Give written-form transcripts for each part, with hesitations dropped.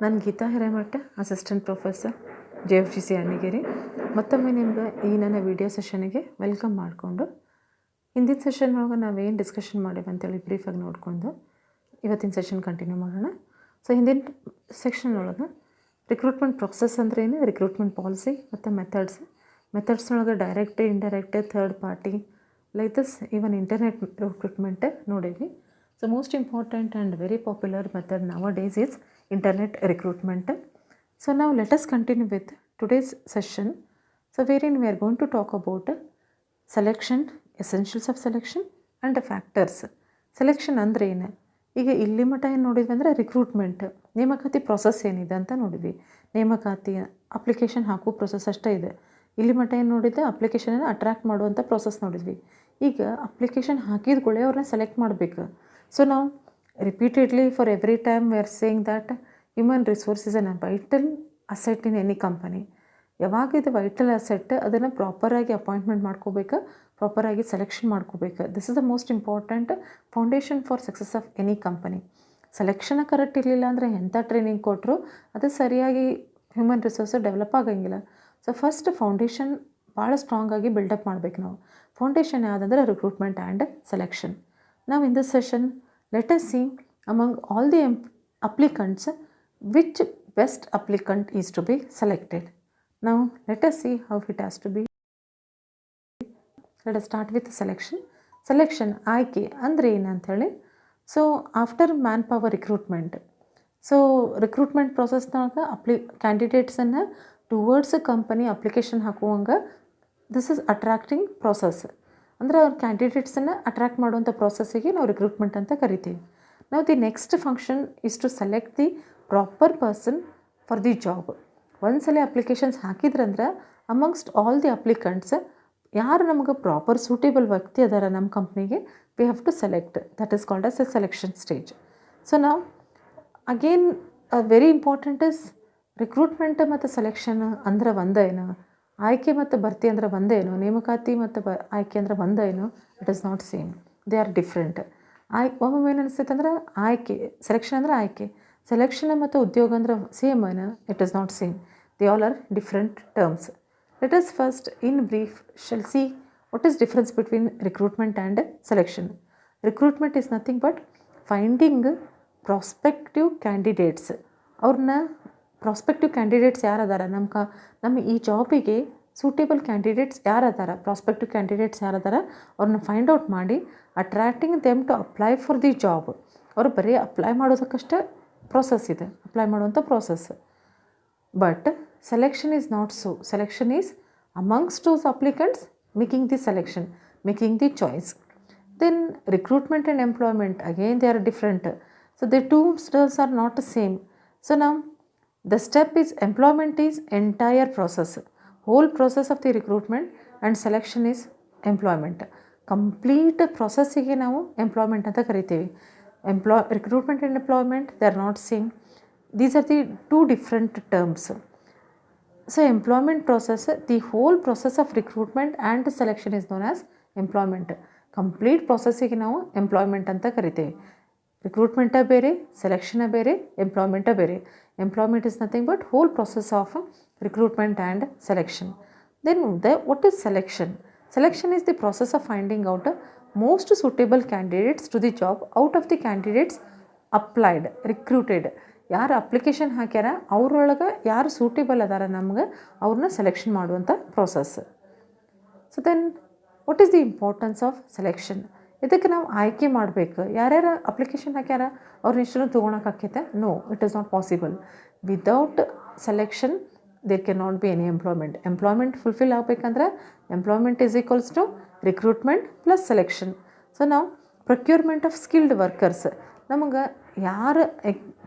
ನಾನು Geeta Hiremath, assistant professor JFGC Annigeri. ಮತ್ತೊಮ್ಮೆ ನಿಮ್ಗೆ ಈ ನನ್ನ ವಿಡಿಯೋ ಸೆಷನಿಗೆ ವೆಲ್ಕಮ್ ಮಾಡಿಕೊಂಡು ಹಿಂದಿನ ಸೆಷನ್ ಒಳಗೆ ನಾವೇನು ಡಿಸ್ಕಷನ್ ಮಾಡೇವೆ ಅಂತೇಳಿ ಬ್ರೀಫಾಗಿ ನೋಡ್ಕೊಂಡು ಇವತ್ತಿನ ಸೆಷನ್ ಕಂಟಿನ್ಯೂ ಮಾಡೋಣ. ಸೊ ಹಿಂದಿನ ಸೆಕ್ಷನ್ ಒಳಗೆ ರಿಕ್ರೂಟ್ಮೆಂಟ್ ಪ್ರೊಸೆಸ್ ಅಂದರೆ ಏನು, ರಿಕ್ರೂಟ್ಮೆಂಟ್ ಪಾಲಿಸಿ ಮತ್ತು ಮೆಥಡ್ಸ್ನೊಳಗೆ direct, indirect, third party, like this even internet recruitment ನೋಡೇವಿ. So most important and very popular method nowadays is internet recruitment. So now let us continue with today's session. So wherein we are going to talk about selection, essentials of selection and factors. Selection ಅಂದರೆ ಏನು, ಈಗ ಇಲ್ಲಿ ಮಟ್ಟ ಏನು ನೋಡಿದ್ವಿ ಅಂದರೆ recruitment, ನೇಮಕಾತಿ process ಏನಿದೆ ಅಂತ ನೋಡಿದ್ವಿ. ನೇಮಕಾತಿ ಅಪ್ಲಿಕೇಶನ್ ಹಾಕೋ ಪ್ರೊಸೆಸ್ ಅಷ್ಟೇ ಇದೆ. ಇಲ್ಲಿ ಮಟ್ಟ ಏನು ನೋಡಿದ್ದೆ, ಅಪ್ಲಿಕೇಶನನ್ನು ಅಟ್ರಾಕ್ಟ್ ಮಾಡುವಂಥ ಪ್ರೊಸೆಸ್ ನೋಡಿದ್ವಿ. ಈಗ ಅಪ್ಲಿಕೇಶನ್ ಹಾಕಿದ ಕೂಡಲೇ ಅವ್ರನ್ನ ಸೆಲೆಕ್ಟ್ ಮಾಡಬೇಕು. So now repeatedly for every time we are saying that human resource is a vital asset in any company. ಯಾವಾಗ ಇದು ವೈಟಲ್ ಅಸೆಟ್, ಅದನ್ನು ಪ್ರಾಪರಾಗಿ ಅಪಾಯಿಂಟ್ಮೆಂಟ್ ಮಾಡ್ಕೋಬೇಕು, ಪ್ರಾಪರಾಗಿ ಸೆಲೆಕ್ಷನ್ ಮಾಡ್ಕೋಬೇಕು. This is the most important foundation for success of any company. Selection correct ಇರಲಿಲ್ಲ ಅಂದರೆ ಎಂಥ training ಕೊಟ್ಟರು ಅದು ಸರಿಯಾಗಿ ಹ್ಯೂಮನ್ ರಿಸೋರ್ಸ್ ಡೆವಲಪ್ ಆಗಂಗಿಲ್ಲ. ಸೊ ಫಸ್ಟ್ ಫೌಂಡೇಶನ್ ಭಾಳ ಸ್ಟ್ರಾಂಗಾಗಿ ಬಿಲ್ಡಪ್ ಮಾಡಬೇಕು ನಾವು. ಫೌಂಡೇಶನ್ ಯಾವುದಂದ್ರೆ recruitment and selection. Now in this session, let us see among all the applicants which best applicant is to be selected. Now let us see how it has to be. Let us start with selection. Selection ಆಯ್ಕೆ ಅಂದರೆ ಏನಂತ ಹೇಳಿ. So after manpower recruitment, so recruitment ಪ್ರೊಸೆಸ್ನಾಗ ಕ್ಯಾಂಡಿಡೇಟ್ಸನ್ನು towards company application ಹಾಕುವಂಗೆ this is attracting process. ಅಂದರೆ ಅವ್ರ ಕ್ಯಾಂಡಿಡೇಟ್ಸನ್ನು attract ಮಾಡುವಂಥ ಪ್ರೊಸೆಸ್ಸಿಗೆ ನಾವು ರಿಕ್ರೂಟ್ಮೆಂಟ್ ಅಂತ ಕರಿತೀವಿ. ನಾವು the next function is to select the proper person for the job. ಒಂದ್ಸಲ ಅಪ್ಲಿಕೇಶನ್ಸ್ ಹಾಕಿದ್ರಂದ್ರೆ ಅಮಂಗ್ಸ್ಟ್ ಆಲ್ ದಿ ಅಪ್ಲಿಕೆಂಟ್ಸ್ ಯಾರು ನಮಗೆ ಪ್ರಾಪರ್ ಸೂಟೇಬಲ್ ವ್ಯಕ್ತಿ ಅದಾರ ನಮ್ಮ ಕಂಪ್ನಿಗೆ, we have to select. That is called as a selection stage. So ನಾವು again very important is recruitment ಮತ್ತು ಸೆಲೆಕ್ಷನ್ ಅಂದ್ರೆ ಒಂದೇನು, ಆಯ್ಕೆ ಮತ್ತು ಭರ್ತಿ ಅಂದರೆ ಒಂದೇನು, ನೇಮಕಾತಿ ಮತ್ತು ಆಯ್ಕೆ ಅಂದರೆ ಒಂದೇನು, it is not same, they are different. ಒಮ್ಮೊಮ್ಮೆ ಏನು ಅನಿಸ್ತೈತೆ ಅಂದ್ರೆ ಆಯ್ಕೆ, ಸೆಲೆಕ್ಷನ್ ಅಂದರೆ ಆಯ್ಕೆ, ಸೆಲೆಕ್ಷನ್ ಮತ್ತು ಉದ್ಯೋಗ ಅಂದ್ರೆ ಸೇಮ್ ಏನು, it is not same, they all are different terms. Let us first in brief shall see what is difference between recruitment and selection. Recruitment is nothing but finding prospective candidates. ಅವ್ರನ್ನ prospective candidates ಯಾರು ಅದಾರ, ನಮ್ಮ ಈ ಜಾಬಿಗೆ suitable candidates ಯಾರು ಅದಾರ, prospective candidates ಯಾರು ಅದಾರ ಅವ್ರನ್ನ ಫೈಂಡ್ ಔಟ್ ಮಾಡಿ attracting them to apply for the job. ಅವರು ಬರೀ ಅಪ್ಲೈ ಮಾಡೋದಕ್ಕಷ್ಟೇ ಪ್ರೋಸೆಸ್ ಇದೆ, ಅಪ್ಲೈ ಮಾಡುವಂಥ process. But selection is not so. Selection is amongst those applicants making the selection, making the choice. Then recruitment and employment again they are different. So the two steps are not same. So ನಾವು the step is employment is entire process. Whole process of the recruitment and selection is employment. Complete processiಗೆ ನಾವು employment ಅಂತ ಕರಿತೀವಿ. Recruitment and employment, they are not same. These are the two different terms. So employment process, the whole process of recruitment and selection is known as employment. Complete processiಗೆ ನಾವು employment ಅಂತ ಕರಿತೀವಿ. ರಿಕ್ರೂಟ್ಮೆಂಟ ಬೇರೆ, ಸೆಲೆಕ್ಷನ ಬೇರೆ, employment ಬೇರೆ. Employment is nothing but whole process of recruitment and selection. Then what is selection? Selection is the process of finding out most suitable candidates to the job out of the candidates applied, recruited. ಯಾರು application ಹಾಕ್ಯಾರ ಅವ್ರೊಳಗೆ ಯಾರು suitable ಅದಾರ ನಮ್ಗೆ ಅವ್ರನ್ನ selection ಮಾಡುವಂಥ process. So then what is the importance of selection? ಇದಕ್ಕೆ ನಾವು ಆಯ್ಕೆ ಮಾಡಬೇಕು. ಯಾರ್ಯಾರು ಅಪ್ಲಿಕೇಶನ್ ಹಾಕ್ಯಾರ ಅವ್ರನ್ನ ಇಷ್ಟನ್ನು ತೊಗೊಳಕ್ಕೆ ಆಕೈತೆ? No, it is not possible. Without selection there can not be any employment. Employment fulfil ಆಗಬೇಕಂದ್ರೆ employment is equals to recruitment plus selection. So ನಾವು ಪ್ರೊಕ್ಯೂರ್ಮೆಂಟ್ ಆಫ್ ಸ್ಕಿಲ್ಡ್ ವರ್ಕರ್ಸ್, ನಮಗೆ ಯಾರು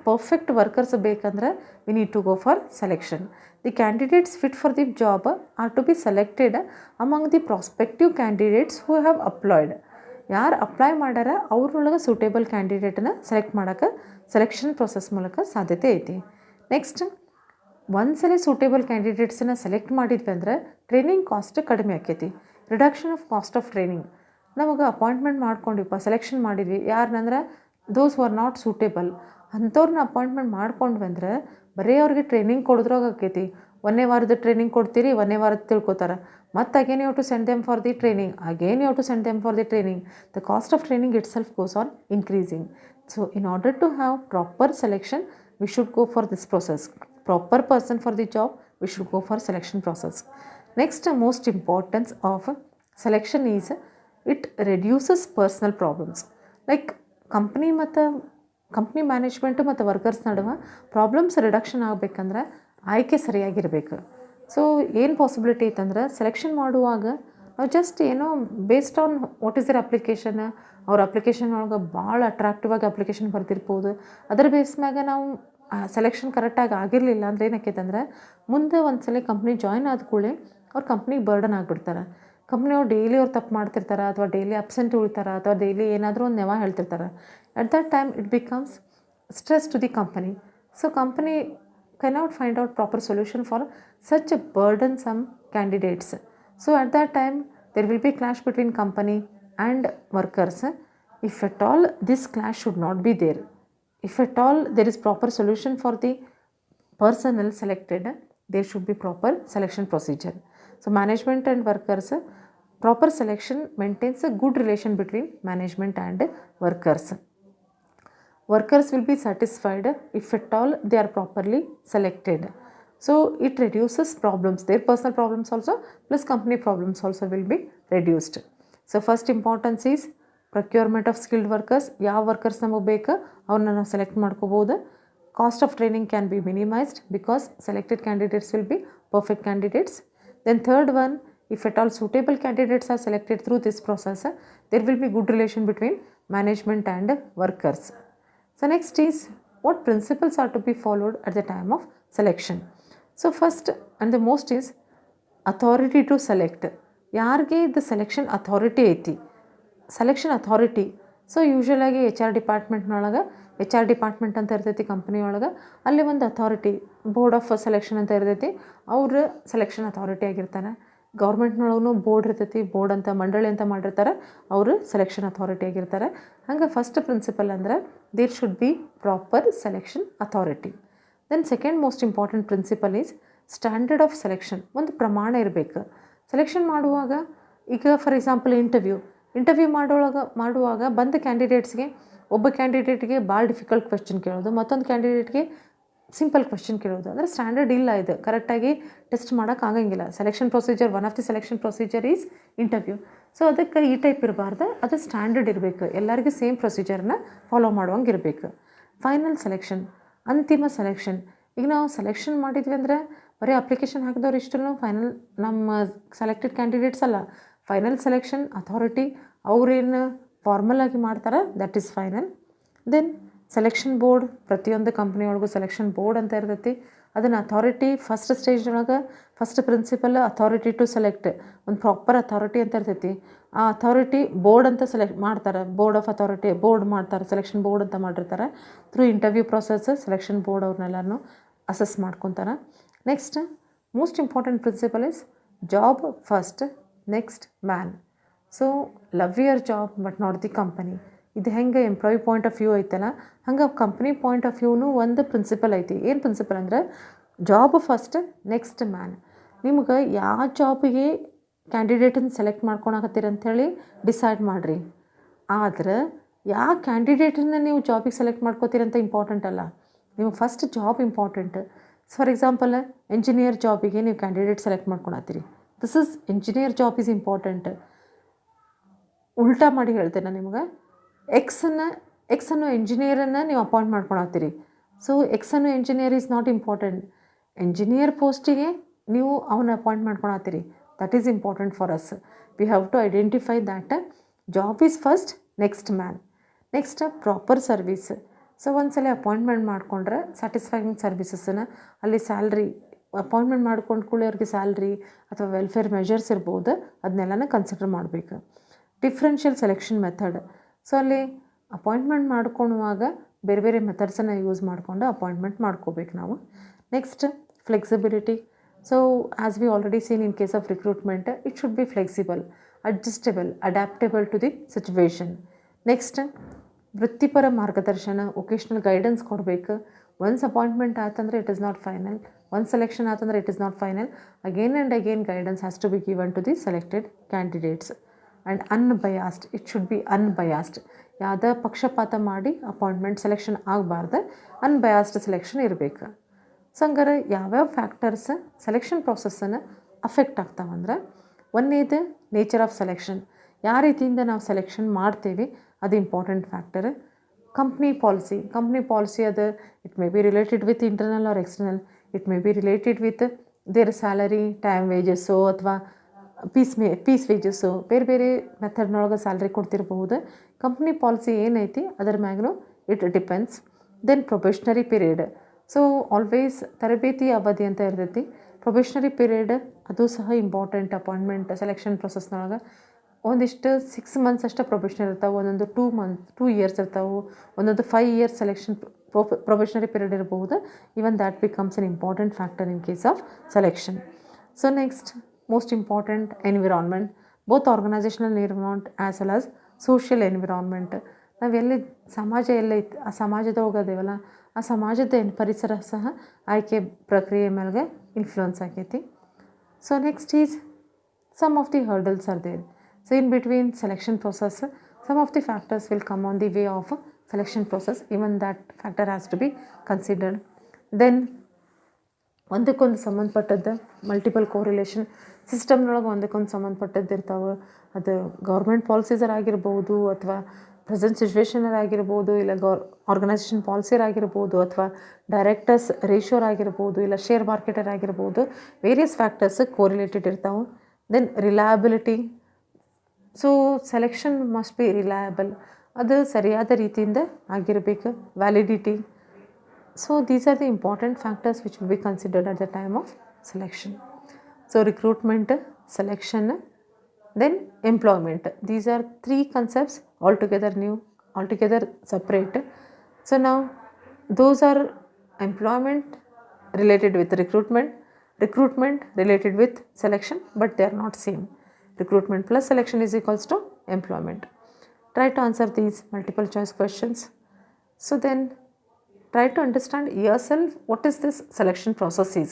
ಪರ್ಫೆಕ್ಟ್ ವರ್ಕರ್ಸ್ ಬೇಕಂದ್ರೆ we need to go for selection. The candidates fit for the job are to be selected among the prospective candidates who have applied. ಯಾರು apply ಮಾಡ್ಯಾರ ಅವ್ರೊಳಗೆ suitable ಕ್ಯಾಂಡಿಡೇಟನ್ನ select ಮಾಡೋಕ್ಕೆ selection process ಮೂಲಕ ಸಾಧ್ಯತೆ ಐತಿ. ನೆಕ್ಸ್ಟ್, ಒಂದ್ಸಲ ಸೂಟೇಬಲ್ ಕ್ಯಾಂಡಿಡೇಟ್ಸನ್ನು ಸೆಲೆಕ್ಟ್ ಮಾಡಿದ್ವಿ ಅಂದರೆ ಟ್ರೈನಿಂಗ್ ಕಾಸ್ಟ್ ಕಡಿಮೆ ಆಕೈತಿ. Reduction of cost of training. ನಮಗೆ ಅಪಾಯಿಂಟ್ಮೆಂಟ್ ಮಾಡ್ಕೊಂಡಿಪ್ಪ, ಸೆಲೆಕ್ಷನ್ ಮಾಡಿದ್ವಿ ಯಾರನ್ನಂದ್ರೆ those who are not suitable, ಅಂಥವ್ರನ್ನ ಅಪಾಯಿಂಟ್ಮೆಂಟ್ ಮಾಡ್ಕೊಂಡ್ವಿ ಅಂದ್ರೆ ಬರೀ ಅವ್ರಿಗೆ ಟ್ರೈನಿಂಗ್ ಕೊಡಿದ್ರಾಗ ಆಕೈತಿ. 1ನೇ ವಾರದ ಟ್ರೈನಿಂಗ್ ಕೊಡ್ತೀರಿ, 1ನೇ ವಾರದ ತಿಳ್ಕೊತಾರೆ. ಮತ್ತು again you have to send them for the training, again you have to send them for the training. The cost of training itself goes on increasing. So in order to have proper selection we should go for this process. Proper person for the job, we should go for selection process. Next, most importance of selection is it reduces personal problems. Like company management ಮತ್ತು workers ನಡುವೆ problems reduction ಆಗಬೇಕಂದ್ರೆ ಆಯ್ಕೆ ಸರಿಯಾಗಿರಬೇಕು. So ಏನು possibility ಐತಂದ್ರೆ selection ಮಾಡುವಾಗ ನಾವು just ಏನೋ based on what is there application, ಅವ್ರ ಅಪ್ಲಿಕೇಶನ್ ಒಳಗೆ ಭಾಳ ಅಟ್ರಾಕ್ಟಿವ್ ಆಗಿ ಅಪ್ಲಿಕೇಶನ್ ಬರ್ತಿರ್ಬೋದು. ಅದರ ಬೇಸ್ ಮ್ಯಾಗ ನಾವು ಸೆಲೆಕ್ಷನ್ ಕರೆಕ್ಟಾಗಿ ಆಗಿರಲಿಲ್ಲ ಅಂದರೆ ಏನಕ್ಕೈತೆ ಅಂದ್ರೆ ಮುಂದೆ ಒಂದು ಸಲ ಕಂಪ್ನಿ ಜಾಯ್ನ್ ಆದ ಕೂಡಲೇ ಅವ್ರ ಕಂಪ್ನಿಗೆ ಬರ್ಡನ್ ಆಗಿಬಿಡ್ತಾರೆ. ಕಂಪ್ನಿಯವ್ರು ಡೈಲಿ ಅವ್ರು ತಪ್ಪು ಮಾಡ್ತಿರ್ತಾರೆ, ಅಥವಾ ಡೈಲಿ ಅಬ್ಸೆಂಟ್ ಉಳಿತಾರೆ, ಅಥವಾ ಡೈಲಿ ಏನಾದರೂ ಒಂದು ನೆವ ಹೇಳ್ತಿರ್ತಾರೆ. At that time it becomes stress to the company. So company cannot find out proper solution for such a burdensome candidates. So at that time there will be clash between company and workers. If at all this clash should not be there, if at all there is proper solution for the personnel selected, there should be proper selection procedure. So management and workers, proper selection maintains a good relation between management and workers. Workers will be satisfied if at all they are properly selected. So it reduces problems, their personal problems also plus company problems also will be reduced. So first importance is procurement of skilled workers. ಯಾವ workers ನಮಗೆ ಬೇಕು ಅವ್ರನ್ನ ನಾವು select ಮಾಡ್ಕೋಬೋದು. Cost of training can be minimised because selected candidates will be perfect candidates. Then third one, if at all suitable candidates are selected through this process, there will be good relation between management and workers. So next is what principles are to be followed at the time of selection. So first and the most is authority to select. ಯಾರಿಗೆ ಇದು selection authority ಐತಿ, selection authority. So ಯೂಶ್ವಲಾಗಿ HR ಡಿಪಾರ್ಟ್ಮೆಂಟ್ನೊಳಗೆ HR department ಅಂತ ಇರ್ತೈತಿ company ಒಳಗೆ, ಅಲ್ಲಿ ಒಂದು ಅಥಾರಿಟಿ ಬೋರ್ಡ್ ಆಫ್ ಸೆಲೆಕ್ಷನ್ ಅಂತ ಇರ್ತೈತಿ, ಅವರು ಸೆಲೆಕ್ಷನ್ ಅಥಾರಿಟಿ ಆಗಿರ್ತಾನೆ. ಗೌರ್ಮೆಂಟ್ನೊಳಗೂ ಬೋರ್ಡ್ ಇರ್ತೈತಿ, ಬೋರ್ಡ್ ಅಂತ ಮಂಡಳಿ ಅಂತ ಮಾಡಿರ್ತಾರೆ, ಅವರು ಸೆಲೆಕ್ಷನ್ ಅಥಾರಿಟಿ ಆಗಿರ್ತಾರೆ. ಹಂಗೆ ಫಸ್ಟ್ ಪ್ರಿನ್ಸಿಪಲ್ ಅಂದ್ರೆ there should be proper selection authority. Then second most important principle is standard of selection. ಒಂದು ಪ್ರಮಾಣ ಇರಬೇಕು ಸೆಲೆಕ್ಷನ್ ಮಾಡುವಾಗ. ಈಗ ಫಾರ್ ಎಕ್ಸಾಂಪಲ್ ಇಂಟರ್ವ್ಯೂ ಮಾಡುವಾಗ ಬಂದ ಕ್ಯಾಂಡಿಡೇಟ್ಸ್ಗೆ ಒಬ್ಬ ಕ್ಯಾಂಡಿಡೇಟ್ಗೆ ಭಾಳ ಡಿಫಿಕಲ್ಟ್ ಕ್ವೆಶ್ಚನ್ ಕೇಳೋದು, ಮತ್ತೊಂದು ಕ್ಯಾಂಡಿಡೇಟ್ಗೆ ಸಿಂಪಲ್ ಕ್ವೆಶ್ಚನ್ ಕೇಳೋದು, ಅಂದರೆ ಸ್ಟ್ಯಾಂಡರ್ಡ್ ಇಲ್ಲ. ಇದು ಕರೆಕ್ಟಾಗಿ ಟೆಸ್ಟ್ ಮಾಡೋಕ್ಕಾಗಂಗಿಲ್ಲ. Selection procedure, one of the selection procedure is interview. So ಅದಕ್ಕೆ ಈ ಟೈಪ್ ಇರಬಾರ್ದು, ಅದು ಸ್ಟ್ಯಾಂಡರ್ಡ್ ಇರಬೇಕು, ಎಲ್ಲರಿಗೂ ಸೇಮ್ ಪ್ರೊಸೀಜರ್ನ ಫಾಲೋ ಮಾಡುವಂಗೆ ಇರಬೇಕು. ಫೈನಲ್ ಸೆಲೆಕ್ಷನ್, ಅಂತಿಮ ಸೆಲೆಕ್ಷನ್. ಈಗ ನಾವು ಸೆಲೆಕ್ಷನ್ ಮಾಡಿದ್ವಿ ಅಂದರೆ ಬರೀ ಅಪ್ಲಿಕೇಶನ್ ಹಾಕಿದವ್ರು ಇಷ್ಟು ಫೈನಲ್ ನಮ್ಮ ಸೆಲೆಕ್ಟೆಡ್ ಕ್ಯಾಂಡಿಡೇಟ್ಸ್ ಅಲ್ಲ. ಫೈನಲ್ ಸೆಲೆಕ್ಷನ್ ಅಥಾರಿಟಿ ಅವ್ರೇನು ಫಾರ್ಮಲ್ ಆಗಿ ಮಾಡ್ತಾರೆ, that is final. Then selection board, ಪ್ರತಿಯೊಂದು ಕಂಪ್ನಿ ಒಳಗೂ ಸೆಲೆಕ್ಷನ್ ಬೋರ್ಡ್ ಅಂತ ಇರ್ತೈತಿ. ಅದನ್ನು ಅಥಾರಿಟಿ ಫಸ್ಟ್ ಸ್ಟೇಜ್ ಒಳಗೆ first principal authority to select, ಒಂದು ಪ್ರಾಪರ್ ಅಥಾರಿಟಿ ಅಂತ ಇರ್ತೈತಿ. ಆ ಅಥಾರಿಟಿ ಬೋರ್ಡ್ ಅಂತ ಸೆಲೆಕ್ಟ್ ಮಾಡ್ತಾರೆ, ಬೋರ್ಡ್ ಆಫ್ ಅಥಾರಿಟಿ ಬೋರ್ಡ್ ಮಾಡ್ತಾರೆ, ಸೆಲೆಕ್ಷನ್ ಬೋರ್ಡ್ ಅಂತ ಮಾಡಿರ್ತಾರೆ. Through interview process selection board ಅವ್ರನ್ನೆಲ್ಲನೂ ಅಸೆಸ್ ಮಾಡ್ಕೊತಾರೆ. Next most important principle is job first, next man. So love your job but not the company. ಇದು ಹೆಂಗೆ employee point of view ಐತಲ್ಲ, ಹಂಗೆ company point of ವ್ಯೂನು ಒಂದು principal ಐತಿ. ಏನು principal ಅಂದರೆ ಜಾಬ್ ಫಸ್ಟ್, ನೆಕ್ಸ್ಟ್ ಮ್ಯಾನ್. ನಿಮ್ಗೆ ಯಾವ ಜಾಬಿಗೆ ಕ್ಯಾಂಡಿಡೇಟನ್ನು ಸೆಲೆಕ್ಟ್ ಮಾಡ್ಕೊಳಕತ್ತೀರಿ ಅಂಥೇಳಿ ಡಿಸೈಡ್ ಮಾಡಿರಿ. ಆದ್ರೆ ಯಾವ ಕ್ಯಾಂಡಿಡೇಟನ್ನು ನೀವು ಜಾಬಿಗೆ ಸೆಲೆಕ್ಟ್ ಮಾಡ್ಕೋತೀರಿ ಅಂತ ಇಂಪಾರ್ಟೆಂಟ್ ಅಲ್ಲ, ನೀವು first job important. For example engineer ಜಾಬಿಗೆ ನೀವು ಕ್ಯಾಂಡಿಡೇಟ್ ಸೆಲೆಕ್ಟ್ ಮಾಡ್ಕೊಳತ್ತೀರಿ, this is engineer job is important. ಉಲ್ಟಾ ಮಾಡಿ ಹೇಳ್ತೇನೆ ನಿಮ್ಗೆ, ಎಕ್ಸ್ ಅನ್ನೋ ಎಂಜಿನಿಯರನ್ನು ನೀವು ಅಪಾಯಿಂಟ್ ಮಾಡ್ಕೊಳತ್ತೀರಿ. ಸೊ ಎಕ್ಸ್ ಅನ್ನೋ engineer is not important. Engineer ಪೋಸ್ಟಿಗೆ ನೀವು ಅವನ್ನ ಅಪಾಯಿಂಟ್ ಮಾಡ್ಕೊಳತ್ತೀರಿ, that is important for us. We have to identify that job is first, next man. Next proper service. So ಒಂದು ಸಲ ಅಪಾಯಿಂಟ್ಮೆಂಟ್ ಮಾಡಿಕೊಂಡ್ರೆ ಸ್ಯಾಟಿಸ್ಫೈಯಿಂಗ್ ಸರ್ವಿಸಸ್ಸನ್ನು, ಅಲ್ಲಿ ಸ್ಯಾಲ್ರಿ ಅಪಾಯಿಂಟ್ಮೆಂಟ್ ಮಾಡ್ಕೊಂಡು ಕೂಡ ಅವ್ರಿಗೆ ಸ್ಯಾಲ್ರಿ ಅಥವಾ ವೆಲ್ಫೇರ್ ಮೆಷರ್ಸ್ ಇರ್ಬೋದು, ಅದನ್ನೆಲ್ಲನ ಕನ್ಸಿಡರ್ ಮಾಡಬೇಕು. Differential selection method. ಸೊ ಅಲ್ಲಿ ಅಪಾಯಿಂಟ್ಮೆಂಟ್ ಮಾಡ್ಕೊಳ್ಳುವಾಗ ಬೇರೆ ಬೇರೆ ಮೆಥಡ್ಸನ್ನು ಯೂಸ್ ಮಾಡಿಕೊಂಡು ಅಪಾಯಿಂಟ್ಮೆಂಟ್ ಮಾಡ್ಕೋಬೇಕು ನಾವು. Next flexibility. So as we already seen in case of recruitment, it should be flexible, adjustable, adaptable to the situation. Next ವೃತ್ತಿಪರ ಮಾರ್ಗದರ್ಶನ, ವೊಕೇಶ್ನಲ್ ಗೈಡೆನ್ಸ್ ಕೊಡಬೇಕು. ಒನ್ಸ್ ಅಪಾಯಿಂಟ್ಮೆಂಟ್ ಆತಂದರೆ it is not final, once selection ಆತಂದರೆ it is not final. Again and again guidance has to be given to the selected candidates. And unbiased, it should be unbiased. ಯಾವುದೇ ಪಕ್ಷಪಾತ ಮಾಡಿ appointment selection ಆಗಬಾರ್ದು, unbiased selection ಇರಬೇಕು. So ಹಂಗಾರೆ ಯಾವ್ಯಾವ factors selection ಪ್ರಾಸೆಸ್ಸನ್ನು affect ಆಗ್ತಾವಂದ್ರೆ, ಒಂದೇದು ನೇಚರ್ ಆಫ್ ಸೆಲೆಕ್ಷನ್, ಯಾವ ರೀತಿಯಿಂದ ನಾವು ಸೆಲೆಕ್ಷನ್ ಮಾಡ್ತೀವಿ ಅದು ಇಂಪಾರ್ಟೆಂಟ್ ಫ್ಯಾಕ್ಟರ್. ಕಂಪ್ನಿ ಪಾಲಿಸಿ ಅದು it may be related with internal or external, it may be related with their salary, time wages ಅಥವಾ ಪೀಸ್ ವೇಜಸ್ಸು, ಬೇರೆ ಬೇರೆ ಮೆಥಡ್ನೊಳಗೆ ಸ್ಯಾಲ್ರಿ ಕೊಡ್ತಿರ್ಬೋದು. ಕಂಪ್ನಿ ಪಾಲಿಸಿ ಏನೈತಿ ಅದರ ಮ್ಯಾಗೂ it depends. Then probationary period, so always ತರಬೇತಿ ಅವಧಿ ಅಂತ ಇರ್ತೈತಿ. ಪ್ರೊಬೇಷನರಿ ಪೀರಿಯಡ್ ಅದು ಸಹ ಇಂಪಾರ್ಟೆಂಟ್ ಅಪಾಯಿಂಟ್ಮೆಂಟ್ ಸೆಲೆಕ್ಷನ್ ಪ್ರೊಸೆಸ್ನೊಳಗೆ. ಒಂದಿಷ್ಟು 6 months ಅಷ್ಟೇ ಪ್ರೊಬೇಷನರಿ ಇರ್ತಾವೆ, ಒಂದೊಂದು 2 years ಇರ್ತಾವೆ, ಒಂದೊಂದು 5 years ಸೆಲೆಕ್ಷನ್ ಪ್ರೊಬೇಷನರಿ ಪೀರಿಯಡ್ ಇರಬಹುದು. Even that becomes an important factor in case of selection. So next most important environment, both organisational environment as well as social environment. ನಾವೆಲ್ಲಿ ಸಮಾಜ ಎಲ್ಲೈತಿ ಆ ಸಮಾಜದೊಳಗೆ ಅದೇವಲ್ಲ, ಆ ಸಮಾಜದ ಪರಿಸರ ಸಹ ಆಯ್ಕೆ ಪ್ರಕ್ರಿಯೆ ಮೇಲೆ ಇನ್ಫ್ಲುಯೆನ್ಸ್ ಆಗೈತಿ. So next is some of the hurdles are there. So in between selection process, some of the factors will come on the way of selection process, even that factor has to be considered. Then ಒಂದಕ್ಕೊಂದು ಸಂಬಂಧಪಟ್ಟದ್ದು multiple correlation ಸಿಸ್ಟಮ್ನೊಳಗೆ ಒಂದಕ್ಕೊಂದು ಸಂಬಂಧಪಟ್ಟದ್ದು ಇರ್ತಾವೆ. ಅದು government ಪಾಲಿಸೀಸರ್ ಆಗಿರ್ಬೋದು, ಅಥವಾ present ಸಿಚುವೇಷನರ್ ಆಗಿರ್ಬೋದು, ಇಲ್ಲ ಆರ್ಗನೈಸೇಷನ್ ಪಾಲಿಸಿಯರ್ ಆಗಿರ್ಬೋದು, ಅಥವಾ ಡೈರೆಕ್ಟರ್ಸ್ ರೇಷಿಯೋರ್ ಆಗಿರ್ಬೋದು, ಇಲ್ಲ ಶೇರ್ ಮಾರ್ಕೆಟರ್ ಆಗಿರ್ಬೋದು. ವೇರಿಯಸ್ ಫ್ಯಾಕ್ಟರ್ಸ್ ಕೋರಿಲೇಟೆಡ್ ಇರ್ತಾವೆ. Then reliability, so selection must be reliable, ಅದು ಸರಿಯಾದ ರೀತಿಯಿಂದ ಆಗಿರಬೇಕು. Validity, so these are the important factors which will be considered at the time of selection. So recruitment, selection, then employment, these are 3 concepts altogether new, altogether separate. So now those are employment related with recruitment related with selection, but they are not same. Recruitment plus selection is equals to employment. Try to answer these multiple choice questions. So then try to understand yourself what is this selection process is,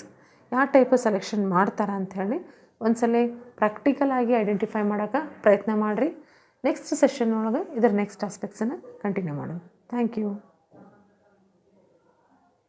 ಯಾವ type selection ಮಾಡ್ತಾರೆ ಅಂಥೇಳಿ ಒಂದ್ಸಲ practical ಆಗಿ identify ಮಾಡೋಕ್ಕೆ ಪ್ರಯತ್ನ ಮಾಡಿರಿ. Next session ಒಳಗೆ ಇದರ ನೆಕ್ಸ್ಟ್ ಆಸ್ಪೆಕ್ಟ್ಸನ್ನು ಕಂಟಿನ್ಯೂ ಮಾಡೋಣ. Thank you.